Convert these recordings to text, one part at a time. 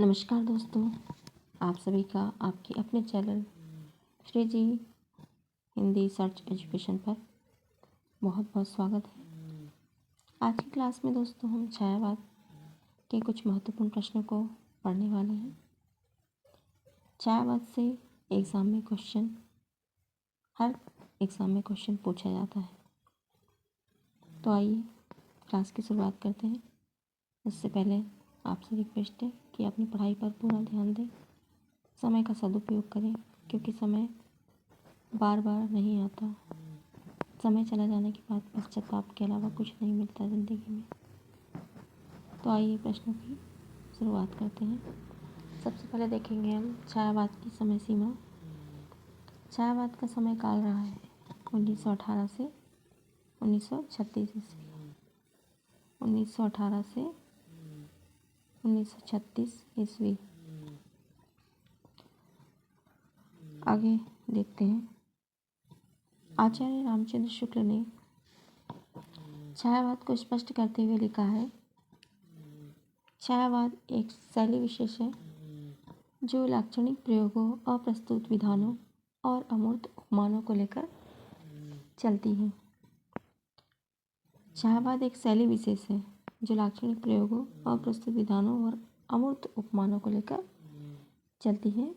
नमस्कार दोस्तों, आप सभी का आपके अपने चैनल श्री जी हिंदी सर्च एजुकेशन पर बहुत बहुत स्वागत है। आज की क्लास में दोस्तों हम छायावाद के कुछ महत्वपूर्ण प्रश्नों को पढ़ने वाले हैं। छायावाद से हर एग्ज़ाम में क्वेश्चन पूछा जाता है। तो आइए क्लास की शुरुआत करते हैं। उससे पहले आपसे रिक्वेस्ट है कि अपनी पढ़ाई पर पूरा ध्यान दें, समय का सदुपयोग करें, क्योंकि समय बार बार नहीं आता। समय चला जाने के बाद पश्चाताप के अलावा कुछ नहीं मिलता ज़िंदगी में। तो आइए प्रश्नों की शुरुआत करते हैं। सबसे पहले देखेंगे हम छायावाद की समय सीमा। छायावाद का समय काल रहा है 1918 से 1936 ईस्वी। 1918 से 1936 ईस्वी। आगे देखते हैं। आचार्य रामचंद्र शुक्ल ने छायावाद को स्पष्ट करते हुए लिखा है, छायावाद एक शैली विशेष है जो लाक्षणिक प्रयोगों, अप्रस्तुत विधानों और अमूर्त उपमानों को लेकर चलती है। छायावाद एक शैली विशेष है जो लाक्षणिक प्रयोगों, अप्रस्तुत विधानों और अमूर्त उपमानों को लेकर चलती है।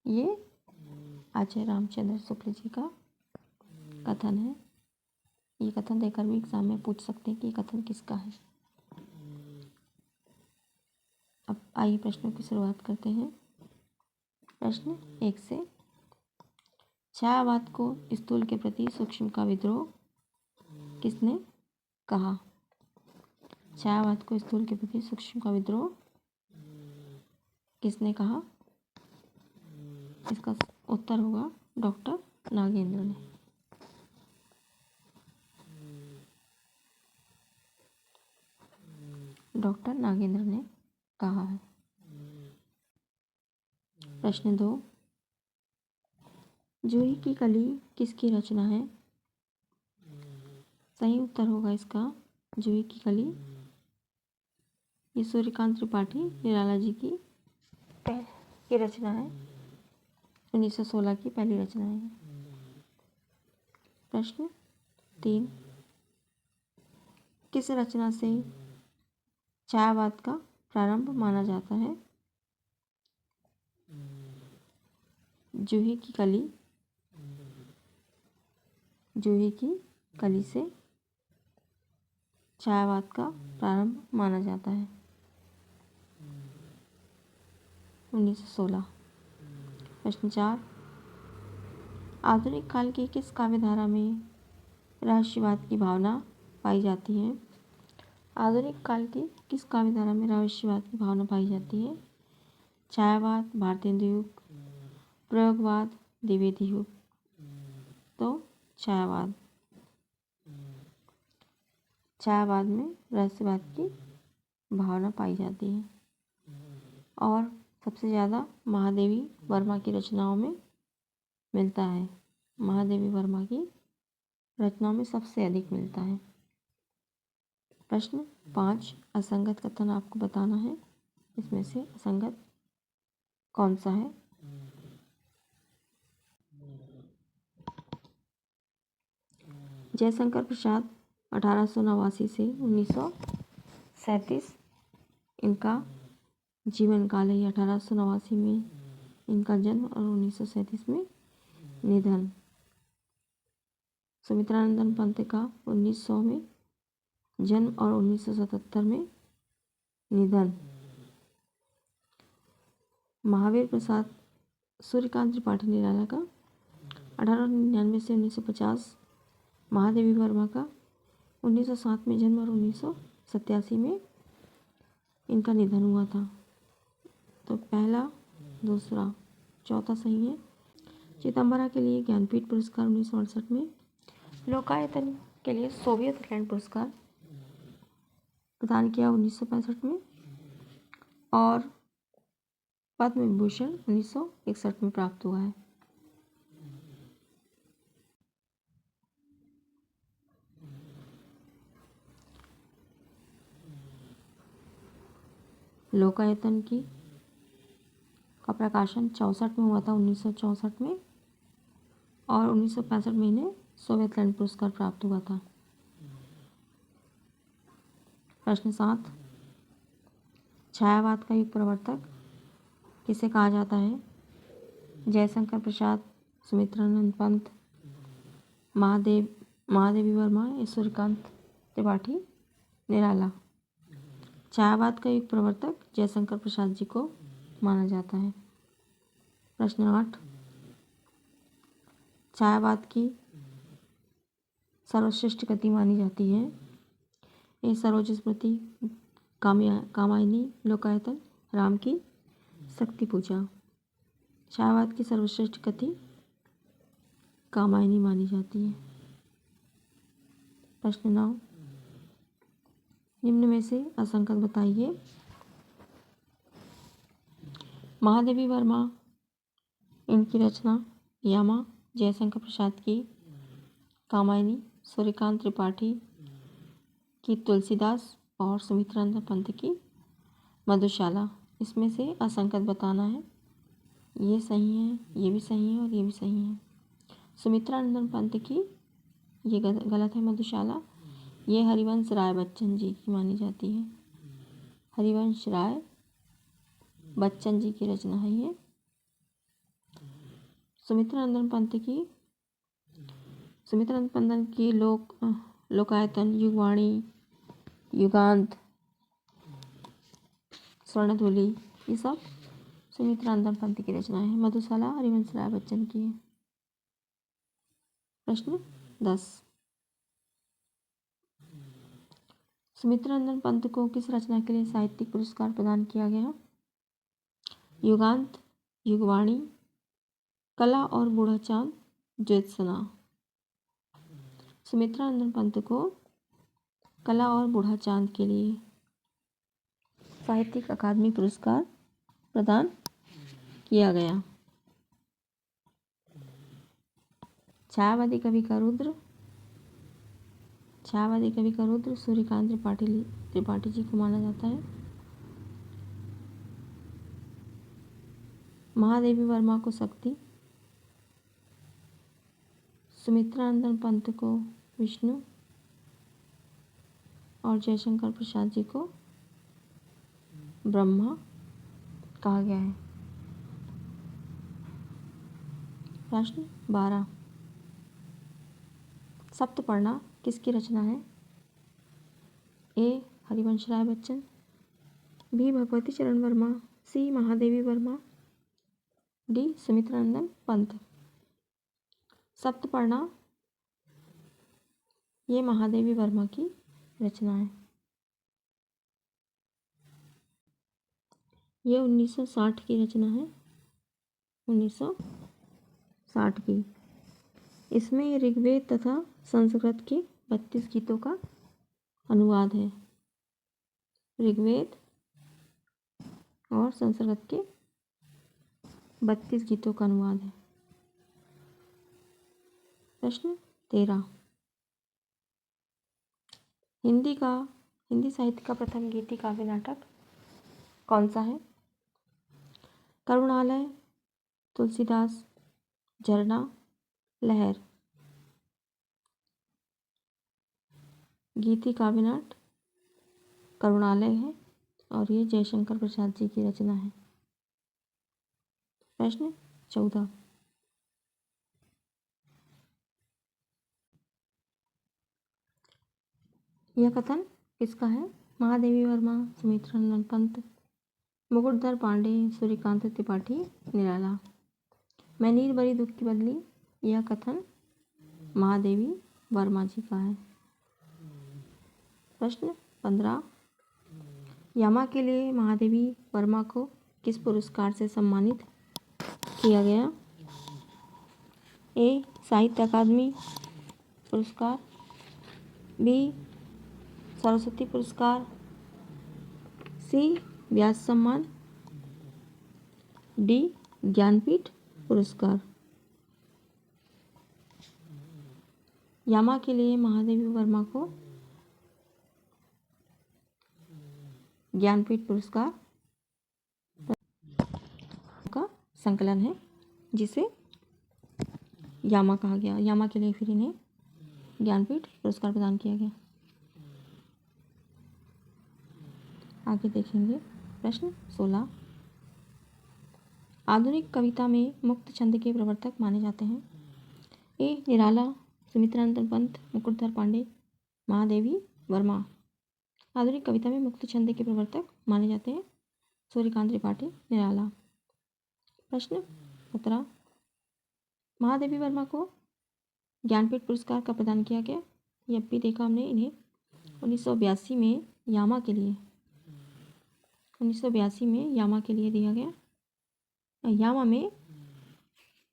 ये आचार्य रामचंद्र शुक्ल जी का कथन है। ये कथन देकर भी एग्जाम में पूछ सकते हैं कि ये कथन किसका है। अब आइए प्रश्नों की शुरुआत करते हैं। प्रश्न 1 से, छायावाद को स्थूल के प्रति सूक्ष्म का विद्रोह किसने कहा? छायावाद को स्थूल के प्रति सूक्ष्म का विद्रोह किसने कहा? इसका उत्तर होगा डॉक्टर नागेंद्र ने। डॉक्टर नागेंद्र ने कहा है। प्रश्न 2, जूही की कली किसकी रचना है? सही उत्तर होगा इसका जूही की कली। ये सूर्यकांत त्रिपाठी निराला जी की रचना है। 1916 की पहली रचना है। प्रश्न 3, किस रचना से छायावाद का प्रारंभ माना जाता है? जूही की कली से छायावाद का प्रारंभ माना जाता है। 1916। प्रश्न 4, आधुनिक काल की किस काव्यधारा में रहस्यवाद की भावना पाई जाती है? आधुनिक काल की किस काव्यधारा में रहस्यवाद की भावना पाई जाती है? छायावाद, भारतेंदु युग, प्रयोगवाद, द्विवेदी युग। तो छायावाद में रहस्यवाद की भावना पाई जाती है और सबसे ज़्यादा महादेवी वर्मा की रचनाओं में मिलता है। महादेवी वर्मा की रचनाओं में सबसे अधिक मिलता है। प्रश्न 5, असंगत कथन आपको बताना है। इसमें से असंगत कौन सा है? जयशंकर प्रसाद 1889 से 1937 इनका जीवन काल है। 1889 में इनका जन्म और 1937 में निधन। सुमित्रानंदन पंत का 1900 में जन्म और 1977 में निधन। महावीर प्रसाद सूर्यकांत त्रिपाठी निराला का 1899 से 1950। महादेवी वर्मा का 1907 में जन्म और 1987 में इनका निधन हुआ था। तो पहला, दूसरा, चौथा सही है। चिदम्बरा के लिए ज्ञानपीठ पुरस्कार 1968 में, लोकायतन के लिए सोवियत लैंड पुरस्कार प्रदान किया 1965 में और पद्म विभूषण 1961 में प्राप्त हुआ है। लोकायतन की का प्रकाशन 64 में हुआ था, 1964 में, और 1965 में इन्हें सोवियत पुरस्कार प्राप्त हुआ था। प्रश्न 7, छायावाद का युग प्रवर्तक किसे कहा जाता है? जयशंकर प्रसाद, सुमित्रानंद पंत, महादेवी वर्मा या सूर्यकांत त्रिपाठी निराला। छायावाद का युग प्रवर्तक जयशंकर प्रसाद जी को माना जाता है। प्रश्न 8, छायावाद की सर्वश्रेष्ठ कृति मानी जाती है? ए सरोज स्मृति, कामायनी, लोकायतन, राम की शक्ति पूजा। छायावाद की सर्वश्रेष्ठ कृति कामायनी मानी जाती है। प्रश्न 9, निम्न में से असंगत बताइए। महादेवी वर्मा, इनकी रचना यामा, जयशंकर प्रसाद की कामायनी, सूर्यकांत त्रिपाठी की तुलसीदास और सुमित्रानंद पंत की मधुशाला। इसमें से असंगत बताना है। ये सही है, ये भी सही है और ये भी सही है। सुमित्रानंद पंत की ये गलत है मधुशाला। ये हरिवंश राय बच्चन जी की मानी जाती है। हरिवंश राय बच्चन जी की रचना है ये। सुमित्रानंद पंत की लोकायतन, युगवाणी, युगांत, स्वर्णधूलि, ये सब सुमित्रानंद पंत की रचना है। मधुशाला हरिवंश राय बच्चन की है। प्रश्न 10, सुमित्रानंद पंत को किस रचना के लिए साहित्यिक पुरस्कार प्रदान किया गया? युगांत, युगवाणी, कला और बूढ़ा चांद, ज्योत्सना। सुमित्रानंद पंत को कला और बूढ़ा चांद के लिए साहित्यिक अकादमी पुरस्कार प्रदान किया गया। छायावादी कवि का रुद्र सूर्यकांत त्रिपाठी जी को माना जाता है। महादेवी वर्मा को शक्ति, सुमित्रानंद पंत को विष्णु और जयशंकर प्रसाद जी को ब्रह्मा कहा गया है। प्रश्न 12, सप्तपर्णा किसकी रचना है? ए हरिवंश राय बच्चन, बी भगवती चरण वर्मा, सी महादेवी वर्मा, डी सुमित्रानंद पंत। सप्तपर्णा ये महादेवी वर्मा की रचना है। यह 1960 की रचना है, 1960 की। इसमें ऋग्वेद तथा संस्कृत के 32 गीतों का अनुवाद है। ऋग्वेद और संस्कृत के 32 गीतों का अनुवाद है। प्रश्न 13, हिंदी साहित्य का प्रथम गीति काव्य नाटक कौन सा है? करुणालय, तुलसीदास, झरना, लहर। गीति काव्य नाटक करुणालय है और ये जयशंकर प्रसाद जी की रचना है। प्रश्न 14, यह कथन किसका है? महादेवी वर्मा, सुमित्रानंद पंत, मुकुटधर पांडे, सूर्यकांत त्रिपाठी निराला। मैं नीर बरी दुख की बदली, यह कथन महादेवी वर्मा जी का है। प्रश्न 15, यामा के लिए महादेवी वर्मा को किस पुरस्कार से सम्मानित किया गया? ए साहित्य अकादमी पुरस्कार, बी सरस्वती पुरस्कार, सी व्यास सम्मान, डी ज्ञानपीठ पुरस्कार। यामा के लिए महादेवी वर्मा को ज्ञानपीठ पुरस्कार का संकलन है जिसे यामा कहा गया। यामा के लिए फिर इन्हें ज्ञानपीठ पुरस्कार प्रदान किया गया। आगे देखेंगे प्रश्न 16। आधुनिक कविता में मुक्त छंद के प्रवर्तक माने जाते हैं। ए निराला, सुमित्रानंदन पंत, मुकुटधर पांडे, महादेवी वर्मा। आधुनिक कविता में मुक्त छंद के प्रवर्तक माने जाते हैं सूर्यकांत त्रिपाठी, निराला। प्रश्न 17। महादेवी वर्मा को ज्ञानपीठ पुरस्कार का प्रदान किया गया। ये भी देखा हमने, इन्हें 1982 में यामा के लिए 1982 में यामा के लिए दिया गया। यामा में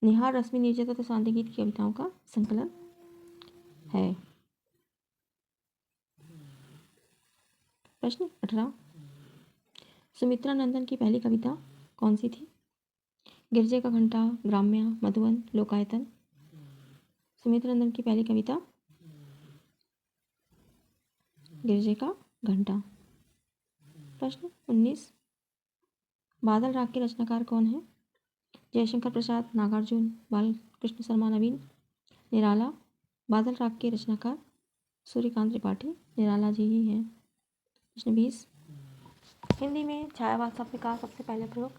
निहार, रश्मि, निर्जर तथा शांति गीत की कविताओं का संकलन है। प्रश्न 18। सुमित्रा नंदन की पहली कविता कौन सी थी? गिरजे का घंटा, ग्राम्य, मधुवन, लोकायतन। सुमित्रा नंदन की पहली कविता गिरजे का घंटा। प्रश्न 19। बादल राग के रचनाकार कौन है? जयशंकर प्रसाद, नागार्जुन, बालकृष्ण शर्मा, नवीन, निराला। बादल राग के रचनाकार सूर्यकांत त्रिपाठी, निराला जी ही हैं। प्रश्न 20। हिंदी में छायावाद शब्द का सबसे पहले प्रयोग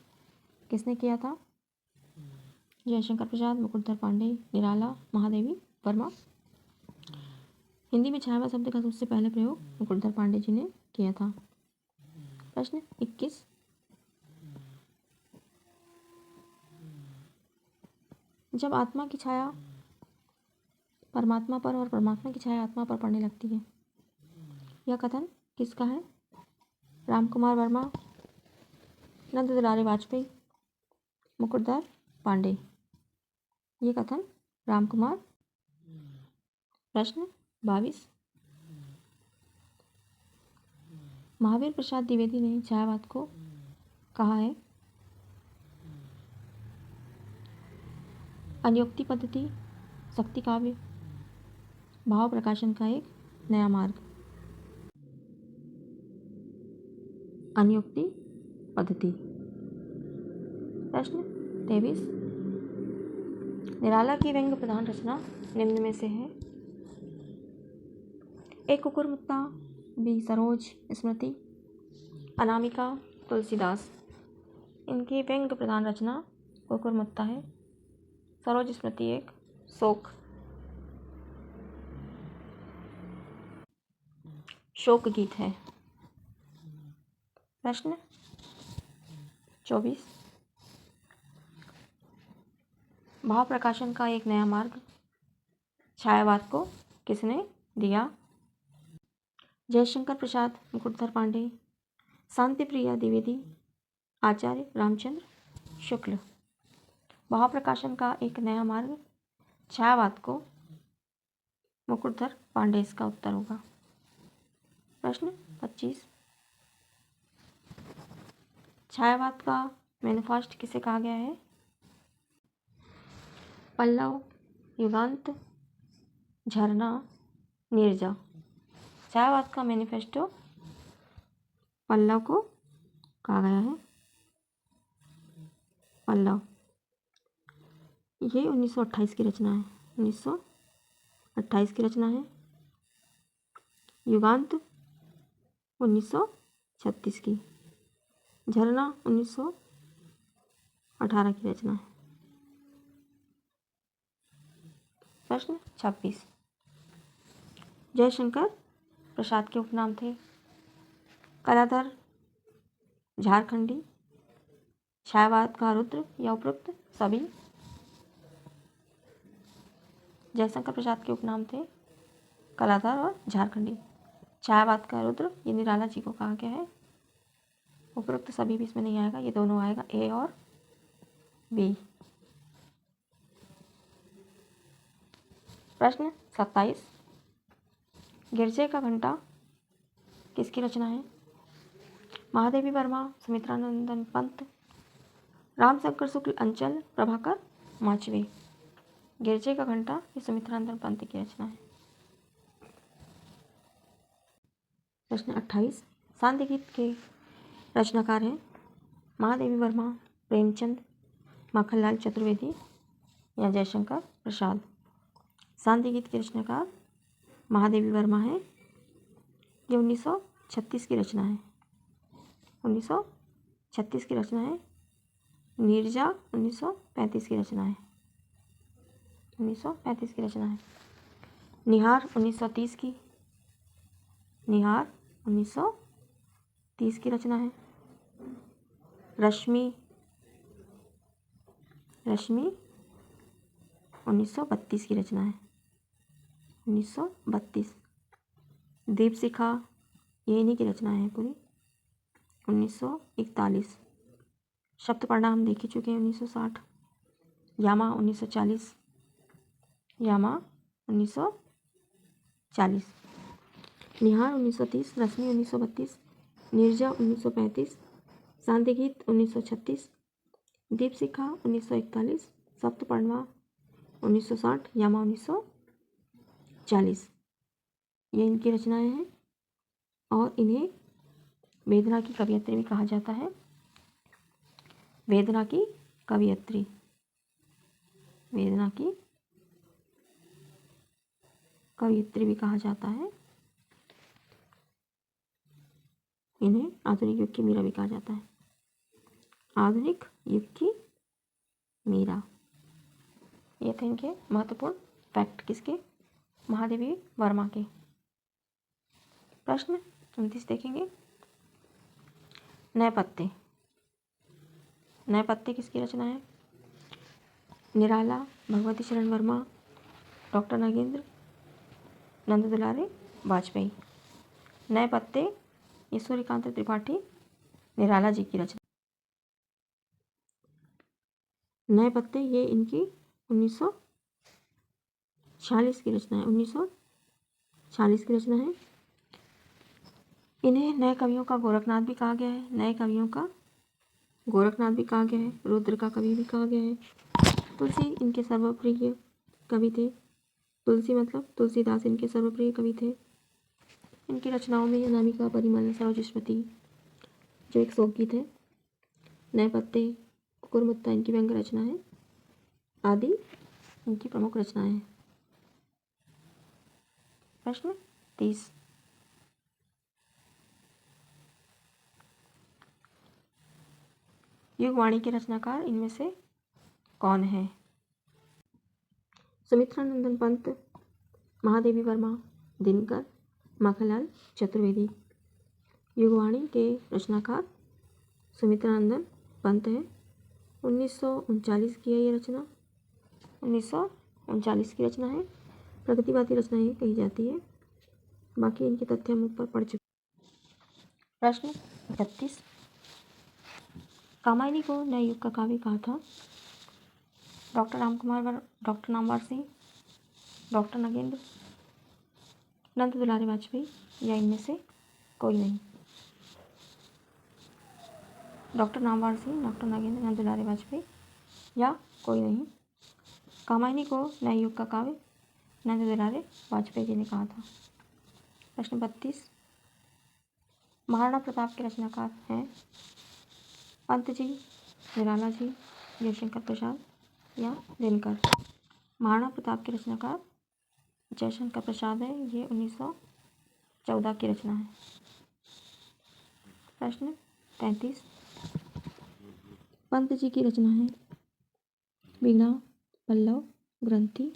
किसने किया था? जयशंकर प्रसाद, मुकुटधर पांडे, निराला, महादेवी वर्मा। हिंदी में छायावाद शब्द का सबसे पहले प्रयोग मुकुटधर पांडे जी ने किया था। प्रश्न 21। जब आत्मा की छाया परमात्मा पर और परमात्मा की छाया आत्मा पर पड़ने लगती है, यह कथन किसका है? रामकुमार वर्मा, नंद दुलारे वाजपेयी, मुकुटधर पांडे। ये कथन रामकुमार। प्रश्न 22। महावीर प्रसाद द्विवेदी ने छायावाद को कहा है अनियोक्ति पद्धति, शक्ति काव्य, भाव प्रकाशन का एक नया मार्ग। अनियोक्ति पद्धति। प्रश्न 23। निराला की व्यंग्य प्रधान रचना निम्न में से है? ए कुकुरमुत्ता, बी सरोज, स्मृति, अनामिका, तुलसीदास। इनकी व्यंग्य प्रधान रचना कुकुरमुत्ता है। सरोज स्मृति एक शोक गीत है। प्रश्न 24। भाव प्रकाशन का एक नया मार्ग छायावाद को किसने दिया? जयशंकर प्रसाद, मुकुटधर पांडे, शांति प्रिया द्विवेदी, आचार्य रामचंद्र शुक्ल। भाव प्रकाशन का एक नया मार्ग छायावाद को मुकुटधर पांडे इसका उत्तर होगा। प्रश्न 25। छायावाद का मैनिफेस्ट किसे कहा गया है? पल्लव, युगांत, झरना, नीरजा। छायावाद का मैनिफेस्टो पल्लव को कहा गया है। पल्लव ये 1928 की रचना है। 1928 की रचना है। युगांत 1936 की। झरना 1918 की रचना है। प्रश्न 26। जयशंकर प्रसाद के उपनाम थे कलाधर, झारखंडी, छायावाद का रुद्र या उपरोक्त सभी। जयशंकर प्रसाद के उपनाम थे कलाधर और झारखंडी। छायावाद का रुद्र ये निराला जी को कहा गया है। उपरोक्त सभी भी इसमें नहीं आएगा, ये दोनों आएगा, ए और बी। प्रश्न 27। गिरजे का घंटा किसकी रचना है? महादेवी वर्मा, सुमित्रानंदन पंत, रामशंकर शुक्ल, अंचल प्रभाकर माचवे। गिरजे का घंटा ये सुमित्रानंदन पंत की रचना है। प्रश्न 28। शांति गीत के रचनाकार हैं महादेवी वर्मा, प्रेमचंद, माखनलाल चतुर्वेदी या जयशंकर प्रसाद। शांति गीत के रचनाकार महादेवी वर्मा है। ये 1936 की रचना है। 1936 की रचना है। नीरजा 1935 की रचना है। 1935 की रचना है। निहार 1930 की। निहार 1930 की रचना है। रश्मि 1932 की रचना है। 1932। दीपशिखा ये इन्हीं की रचना है पूरी। 1941। सप्तपर्णा हम देख ही चुके हैं 1960। यामा 1940। यामा 1940। निहार 1930। रश्मि 1932। नीरजा 1935। शांति गीत 1936। दीपशिखा 1941। सप्तपर्णा 1960। यामा 1940। ये इनकी रचनाएं हैं और इन्हें वेदना की कवयित्री भी कहा जाता है। वेदना की कवयित्री। वेदना की कवयित्री भी कहा जाता है। इन्हें आधुनिक युग की मीरा भी कहा जाता है। आधुनिक युग की मीरा। ये थे इनके महत्वपूर्ण फैक्ट। किसके? महादेवी वर्मा के। प्रश्न 29 देखेंगे। नए पत्ते। नए पत्ते किसकी रचना है? निराला, भगवती शरण वर्मा, डॉक्टर नागेंद्र, नंद दुलारे वाजपेयी। नए पत्ते ये सूर्यकांत त्रिपाठी, निराला जी की रचना। नए पत्ते ये इनकी 1946 की रचना है। 1946 की रचना है। इन्हें नए कवियों का गोरखनाथ भी कहा गया है। नए कवियों का गोरखनाथ भी कहा गया है। रुद्र का कवि भी कहा गया है। तुलसी इनके सर्वप्रिय कवि थे। तुलसी मतलब तुलसीदास इनके सर्वप्रिय कवि थे। इनकी रचनाओं में अनामिका, परिमल, सरोजस्वती जो एक शोकगीत है, नए पत्ते, कुकुरमुत्ता इनकी व्यंग्य रचना है आदि इनकी प्रमुख रचनाएं हैं। प्रश्न 30। युगवाणी के रचनाकार इनमें से कौन है? सुमित्रानंदन पंत, महादेवी वर्मा, दिनकर, माखनलाल चतुर्वेदी। युगवाणी के रचनाकार सुमित्रानंदन पंत है। 1939 की है ये रचना। 1939 की रचना है। प्रगतिवादी रचनाएं कही जाती है। बाकी इनके तथ्य हम ऊपर पढ़ चुके। प्रश्न 31। कामायनी को नए युग का काव्य कहा था? Doctor Ramkumar, doctor Namvar Singh, doctor Nagendra, Nand Dulare Vajpeyi या इनमें से कोई नहीं? डॉक्टर नामवर सिंह, डॉक्टर नागेंद्र, नंद दुलारे वाजपेयी या कोई नहीं? कामायनी को नए युग का काव्य नंद दुलारे वाजपेयी जी ने कहा था। प्रश्न 32। महाराणा प्रताप के रचनाकार हैं पंत जी, निराला जी, जयशंकर प्रसाद या दिनकर? महाराणा प्रताप के रचनाकार जयशंकर प्रसाद है। ये 1914 की रचना है। प्रश्न 33। पंत जी की रचना है वीणा, पल्लव, ग्रंथि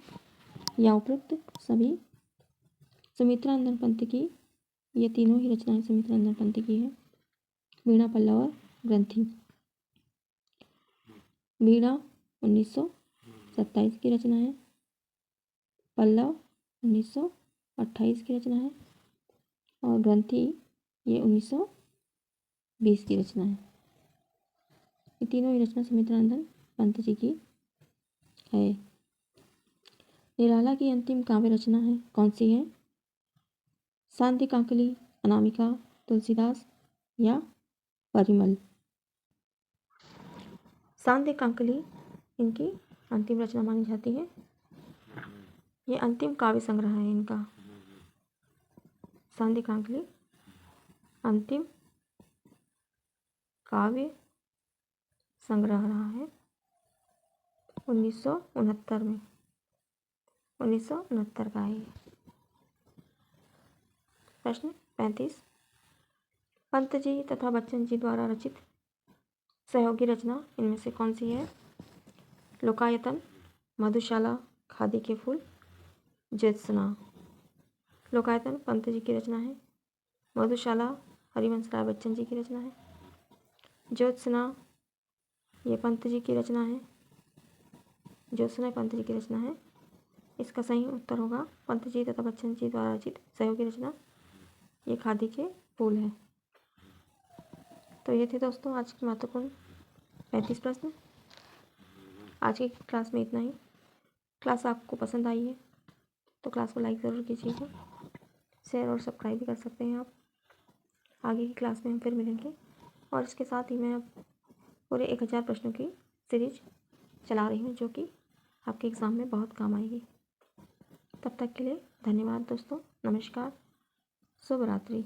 या उपरोक्त सभी? सुमित्रानंदन पंत की ये तीनों ही रचनाएं सुमित्रानंदन पंत की है। वीणा, पल्लव और ग्रंथि। वीणा 1927 की रचना है। पल्लव 1928 की रचना है और ग्रंथि ये 1920 की रचना है। ये तीनों ही रचना सुमित्रानंदन पंत जी की है। निराला की अंतिम काव्य रचना है कौन सी है? शांति कांकली, अनामिका, तुलसीदास या परिमल? शांति कांकली इनकी अंतिम रचना मानी जाती है। ये अंतिम काव्य संग्रह है इनका। शांति कांकली अंतिम काव्य संग्रह रहा है। 1969 में, 1969 का है ये। प्रश्न 35, पंत जी तथा बच्चन जी द्वारा रचित सहयोगी रचना इनमें से कौन सी है? लोकायतन, मधुशाला, खादी के फूल, ज्योत्सना। लोकायतन पंत जी की रचना है। मधुशाला हरिवंश राय बच्चन जी की रचना है। ज्योत्सना ये पंत जी की रचना है। ज्योत्सना पंत जी की रचना है। इसका सही उत्तर होगा पंत जी तथा बच्चन जी द्वारा रचित सहयोगी रचना, ये खादी के फूल है। तो ये थे दोस्तों आज के महत्वपूर्ण 35 प्रश्न। आज की क्लास में इतना ही। क्लास आपको पसंद आई है तो क्लास को लाइक ज़रूर कीजिएगा, शेयर और सब्सक्राइब भी कर सकते हैं आप। आगे की क्लास में हम फिर मिलेंगे और इसके साथ ही मैं अब पूरे 1000 प्रश्नों की सीरीज चला रही हूँ जो कि आपके एग्ज़ाम में बहुत काम आएगी। तब तक के लिए धन्यवाद दोस्तों। नमस्कार, शुभ रात्रि।